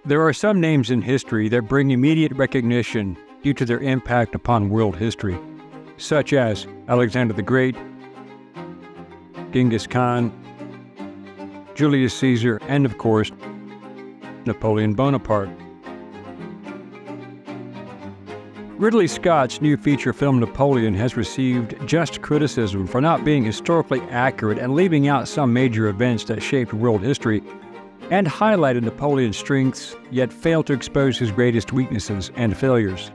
There are some names in history that bring immediate recognition due to their impact upon world history, such as Alexander the Great, Genghis Khan, Julius Caesar, and of course, Napoleon Bonaparte. Ridley Scott's new feature film Napoleon has received just criticism for not being historically accurate and leaving out some major events that shaped world history, and highlighted Napoleon's strengths, yet failed to expose his greatest weaknesses and failures.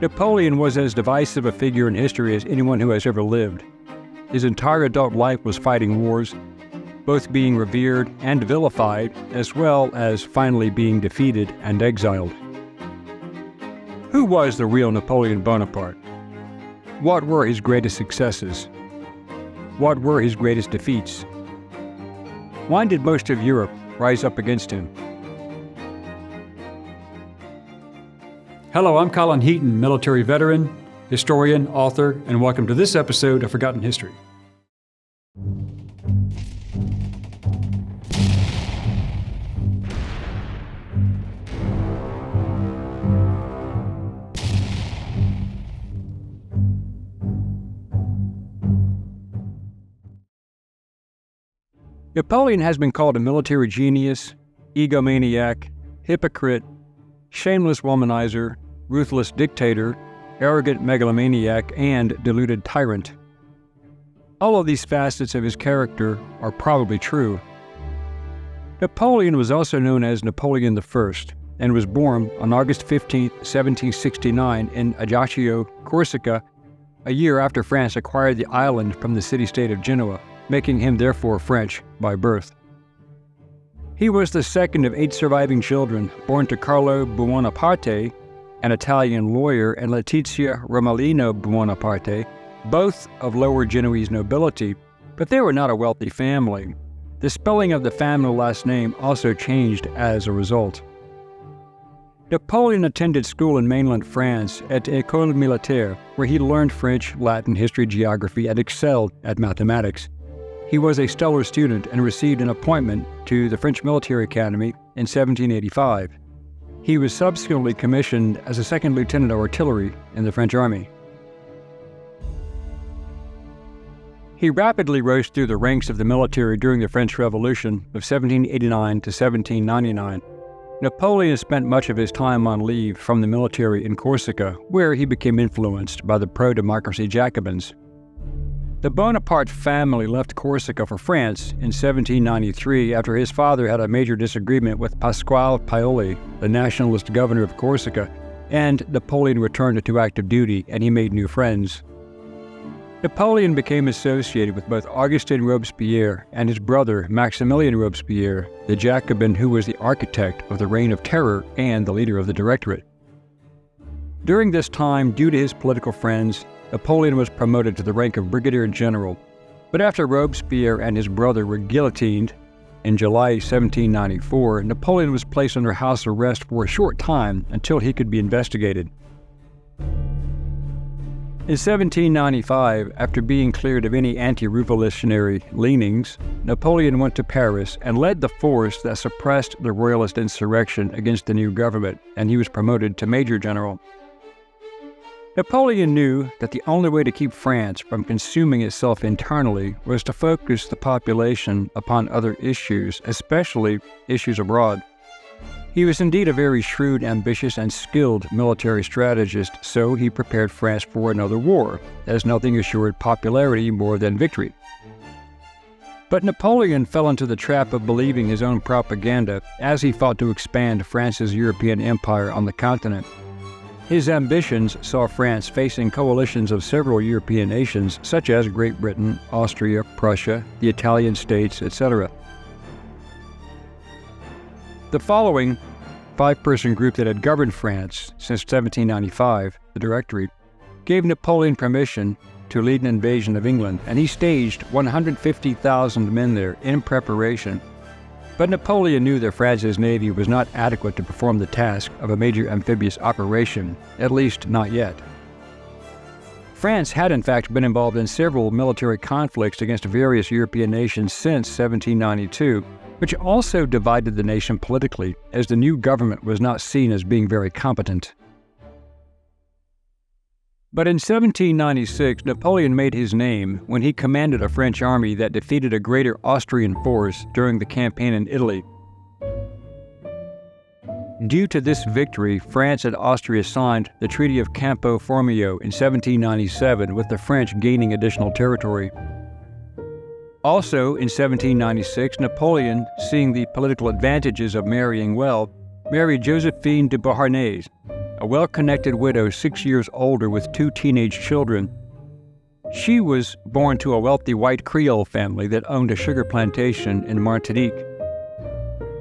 Napoleon was as divisive a figure in history as anyone who has ever lived. His entire adult life was fighting wars, both being revered and vilified, as well as finally being defeated and exiled. Who was the real Napoleon Bonaparte? What were his greatest successes? What were his greatest defeats? Why did most of Europe rise up against him? Hello, I'm Colin Heaton, military veteran, historian, author, and welcome to this episode of Forgotten History. Napoleon has been called a military genius, egomaniac, hypocrite, shameless womanizer, ruthless dictator, arrogant megalomaniac, and deluded tyrant. All of these facets of his character are probably true. Napoleon was also known as Napoleon I and was born on August 15, 1769 in Ajaccio, Corsica, a year after France acquired the island from the city-state of Genoa, making him therefore French by birth. He was the second of 8 surviving children born to Carlo Buonaparte, an Italian lawyer, and Letizia Romolino Buonaparte, both of lower Genoese nobility, but they were not a wealthy family. The spelling of the family last name also changed as a result. Napoleon attended school in mainland France at École Militaire, where he learned French, Latin, history, geography, and excelled at mathematics. He was a stellar student and received an appointment to the French Military Academy in 1785. He was subsequently commissioned as a second lieutenant of artillery in the French army. He rapidly rose through the ranks of the military during the French Revolution of 1789 to 1799. Napoleon spent much of his time on leave from the military in Corsica, where he became influenced by the pro-democracy Jacobins. The Bonaparte family left Corsica for France in 1793 after his father had a major disagreement with Pasquale Paoli, the nationalist governor of Corsica, and Napoleon returned to active duty and he made new friends. Napoleon became associated with both Augustin Robespierre and his brother Maximilien Robespierre, the Jacobin who was the architect of the Reign of Terror and the leader of the Directorate. During this time, due to his political friends, Napoleon was promoted to the rank of brigadier general, but after Robespierre and his brother were guillotined in July 1794, Napoleon was placed under house arrest for a short time until he could be investigated. In 1795, after being cleared of any anti-revolutionary leanings, Napoleon went to Paris and led the force that suppressed the royalist insurrection against the new government, and he was promoted to major general. Napoleon knew that the only way to keep France from consuming itself internally was to focus the population upon other issues, especially issues abroad. He was indeed a very shrewd, ambitious, and skilled military strategist, so he prepared France for another war, as nothing assured popularity more than victory. But Napoleon fell into the trap of believing his own propaganda as he fought to expand France's European empire on the continent. His ambitions saw France facing coalitions of several European nations, such as Great Britain, Austria, Prussia, the Italian states, etc. The following 5-person group that had governed France since 1795, the Directory, gave Napoleon permission to lead an invasion of England, and he staged 150,000 men there in preparation. But Napoleon knew that France's navy was not adequate to perform the task of a major amphibious operation, at least not yet. France had in fact been involved in several military conflicts against various European nations since 1792, which also divided the nation politically, as the new government was not seen as being very competent. But in 1796, Napoleon made his name when he commanded a French army that defeated a greater Austrian force during the campaign in Italy. Due to this victory, France and Austria signed the Treaty of Campo Formio in 1797, with the French gaining additional territory. Also, in 1796, Napoleon, seeing the political advantages of marrying well, married Josephine de Beauharnais, a well-connected widow 6 years older with 2 teenage children. She was born to a wealthy white Creole family that owned a sugar plantation in Martinique.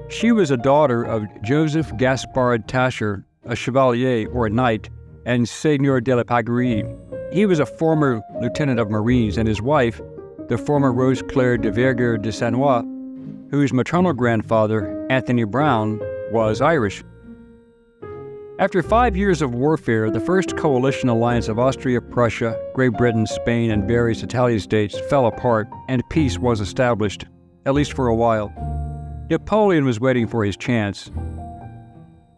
She was a daughter of Joseph Gaspard Tascher, a chevalier or a knight, and Seigneur de la Pagarie. He was a former lieutenant of Marines, and his wife, the former Rose Claire de Verger de Sanois, whose maternal grandfather, Anthony Brown, was Irish. After 5 years of warfare, the first coalition alliance of Austria, Prussia, Great Britain, Spain, and various Italian states fell apart, and peace was established, at least for a while. Napoleon was waiting for his chance.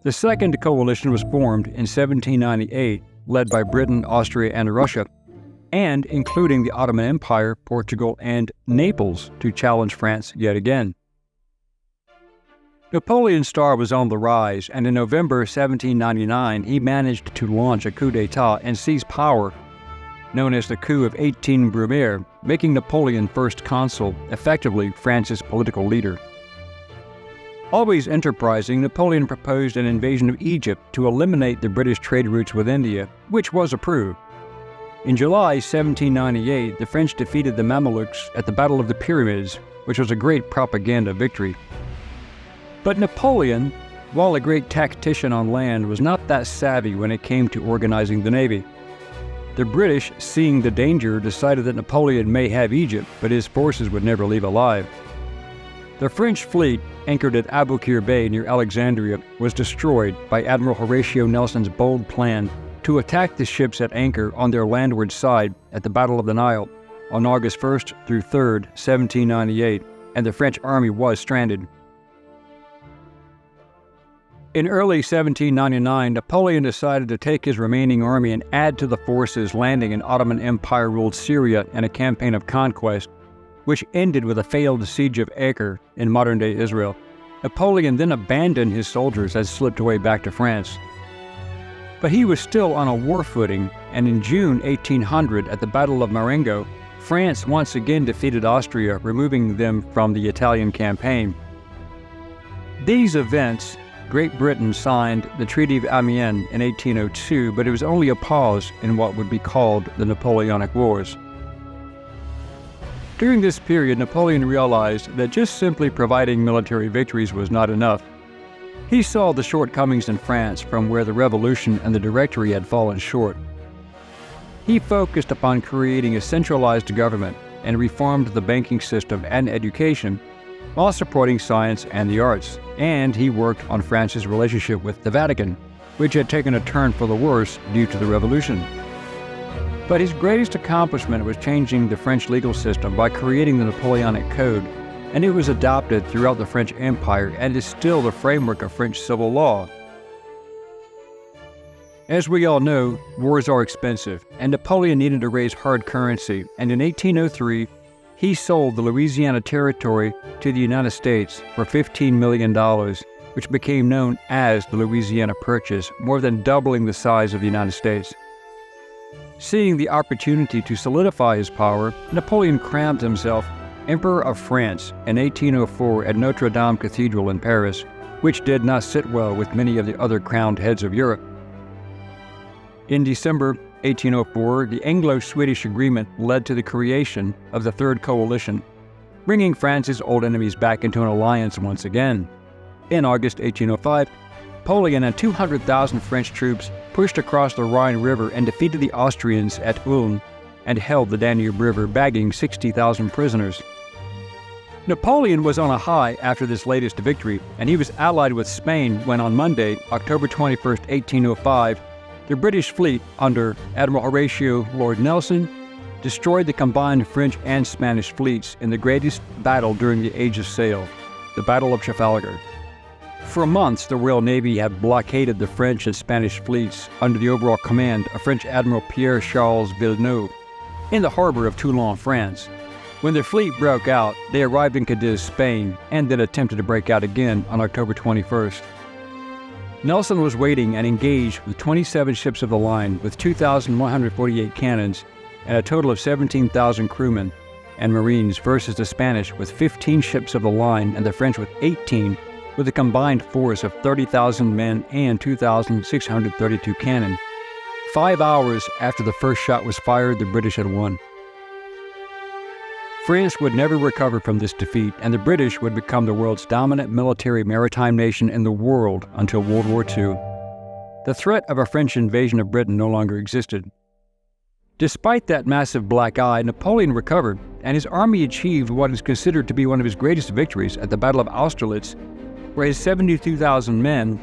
The second coalition was formed in 1798, led by Britain, Austria, and Russia, and including the Ottoman Empire, Portugal, and Naples to challenge France yet again. Napoleon's star was on the rise, and in November 1799, he managed to launch a coup d'etat and seize power, known as the Coup of 18 Brumaire, making Napoleon first consul, effectively France's political leader. Always enterprising, Napoleon proposed an invasion of Egypt to eliminate the British trade routes with India, which was approved. In July 1798, the French defeated the Mamelukes at the Battle of the Pyramids, which was a great propaganda victory. But Napoleon, while a great tactician on land, was not that savvy when it came to organizing the navy. The British, seeing the danger, decided that Napoleon may have Egypt, but his forces would never leave alive. The French fleet, anchored at Aboukir Bay near Alexandria, was destroyed by Admiral Horatio Nelson's bold plan to attack the ships at anchor on their landward side at the Battle of the Nile on August 1st through 3rd, 1798, and the French army was stranded. In early 1799, Napoleon decided to take his remaining army and add to the forces landing in Ottoman Empire-ruled Syria in a campaign of conquest, which ended with a failed siege of Acre in modern-day Israel. Napoleon then abandoned his soldiers and slipped away back to France. But he was still on a war footing, and in June 1800, at the Battle of Marengo, France once again defeated Austria, removing them from the Italian campaign. These events, Great Britain signed the Treaty of Amiens in 1802, but it was only a pause in what would be called the Napoleonic Wars. During this period, Napoleon realized that just simply providing military victories was not enough. He saw the shortcomings in France from where the Revolution and the Directory had fallen short. He focused upon creating a centralized government and reformed the banking system and education, while supporting science and the arts, and he worked on France's relationship with the Vatican, which had taken a turn for the worse due to the Revolution. But his greatest accomplishment was changing the French legal system by creating the Napoleonic Code, and it was adopted throughout the French Empire and is still the framework of French civil law. As we all know, wars are expensive, and Napoleon needed to raise hard currency, and in 1803, he sold the Louisiana Territory to the United States for $15 million, which became known as the Louisiana Purchase, more than doubling the size of the United States. Seeing the opportunity to solidify his power, Napoleon crowned himself Emperor of France in 1804 at Notre Dame Cathedral in Paris, which did not sit well with many of the other crowned heads of Europe. In December 1804, the Anglo-Swedish agreement led to the creation of the Third Coalition, bringing France's old enemies back into an alliance once again. In August 1805, Napoleon and 200,000 French troops pushed across the Rhine River and defeated the Austrians at Ulm and held the Danube River, bagging 60,000 prisoners. Napoleon was on a high after this latest victory, and he was allied with Spain when on Monday, October 21, 1805, the British fleet under Admiral Horatio Lord Nelson destroyed the combined French and Spanish fleets in the greatest battle during the Age of Sail. the Battle of Trafalgar. For months, the Royal Navy had blockaded the French and Spanish fleets under the overall command of French Admiral Pierre-Charles Villeneuve in the harbor of Toulon, France. When their fleet broke out, they arrived in Cadiz, Spain, and then attempted to break out again on October 21st. Nelson was waiting and engaged with 27 ships of the line with 2,148 cannons and a total of 17,000 crewmen and Marines versus the Spanish with 15 ships of the line and the French with 18, with a combined force of 30,000 men and 2,632 cannon. 5 hours after the first shot was fired, the British had won. France would never recover from this defeat, and the British would become the world's dominant military maritime nation in the world until World War II. The threat of a French invasion of Britain no longer existed. Despite that massive black eye, Napoleon recovered, and his army achieved what is considered to be one of his greatest victories at the Battle of Austerlitz, where his 72,000 men,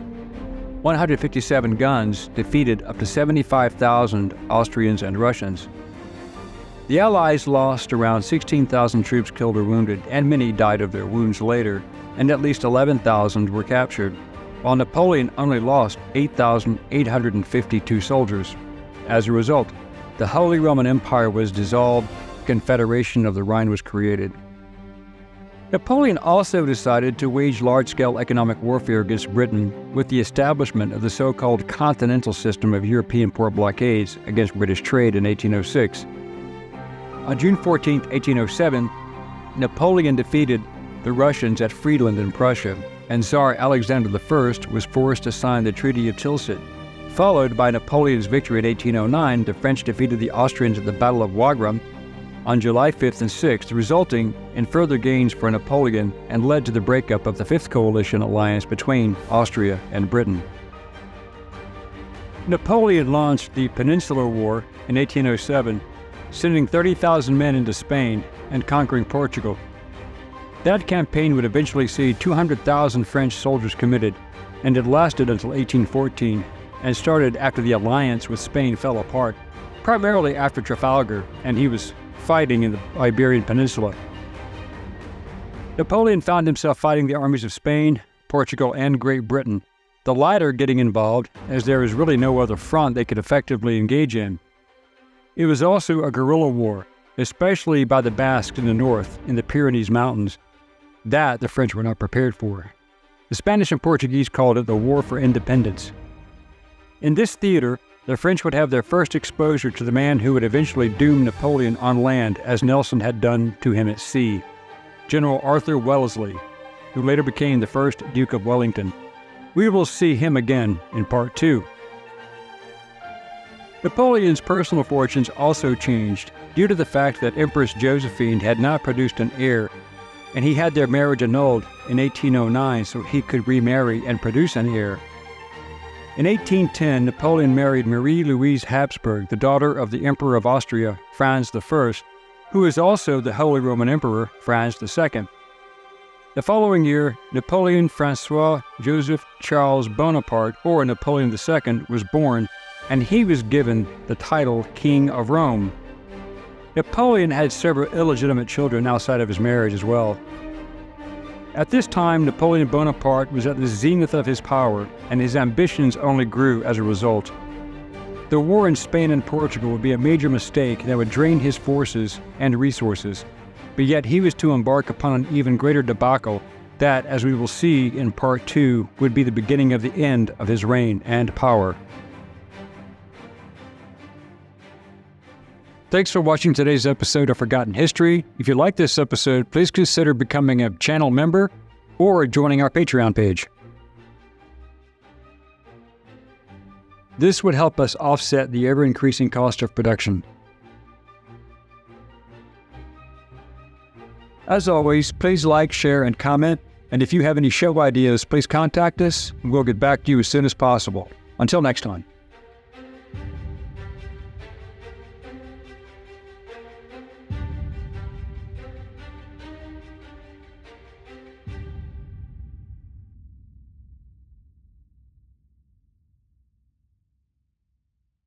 157 guns, defeated up to 75,000 Austrians and Russians. The Allies lost around 16,000 troops killed or wounded, and many died of their wounds later, and at least 11,000 were captured, while Napoleon only lost 8,852 soldiers. As a result, the Holy Roman Empire was dissolved, the Confederation of the Rhine was created. Napoleon also decided to wage large-scale economic warfare against Britain with the establishment of the so-called continental system of European port blockades against British trade in 1806. On June 14, 1807, Napoleon defeated the Russians at Friedland in Prussia, and Tsar Alexander I was forced to sign the Treaty of Tilsit. Followed by Napoleon's victory in 1809, the French defeated the Austrians at the Battle of Wagram on July 5th and 6th, resulting in further gains for Napoleon and led to the breakup of the Fifth Coalition alliance between Austria and Britain. Napoleon launched the Peninsular War in 1807, sending 30,000 men into Spain and conquering Portugal. That campaign would eventually see 200,000 French soldiers committed, and it lasted until 1814, and started after the alliance with Spain fell apart, primarily after Trafalgar, and he was fighting in the Iberian Peninsula. Napoleon found himself fighting the armies of Spain, Portugal, and Great Britain, the latter getting involved as there was really no other front they could effectively engage in. It was also a guerrilla war, especially by the Basques in the north, in the Pyrenees Mountains. That the French were not prepared for. The Spanish and Portuguese called it the War for Independence. In this theater, the French would have their first exposure to the man who would eventually doom Napoleon on land as Nelson had done to him at sea, General Arthur Wellesley, who later became the first Duke of Wellington. We will see him again in Part 2. Napoleon's personal fortunes also changed due to the fact that Empress Josephine had not produced an heir, and he had their marriage annulled in 1809 so he could remarry and produce an heir. In 1810, Napoleon married Marie-Louise Habsburg, the daughter of the Emperor of Austria, Franz I, who is also the Holy Roman Emperor, Franz II. The following year, Napoleon Francois Joseph Charles Bonaparte, or Napoleon II, was born, and he was given the title King of Rome. Napoleon had several illegitimate children outside of his marriage as well. At this time, Napoleon Bonaparte was at the zenith of his power, and his ambitions only grew as a result. The war in Spain and Portugal would be a major mistake that would drain his forces and resources, but yet he was to embark upon an even greater debacle that, as we will see in Part 2, would be the beginning of the end of his reign and power. Thanks for watching today's episode of Forgotten History. If you like this episode, please consider becoming a channel member or joining our Patreon page. This would help us offset the ever-increasing cost of production. As always, please like, share, and comment. And if you have any show ideas, please contact us, and we'll get back to you as soon as possible. Until next time.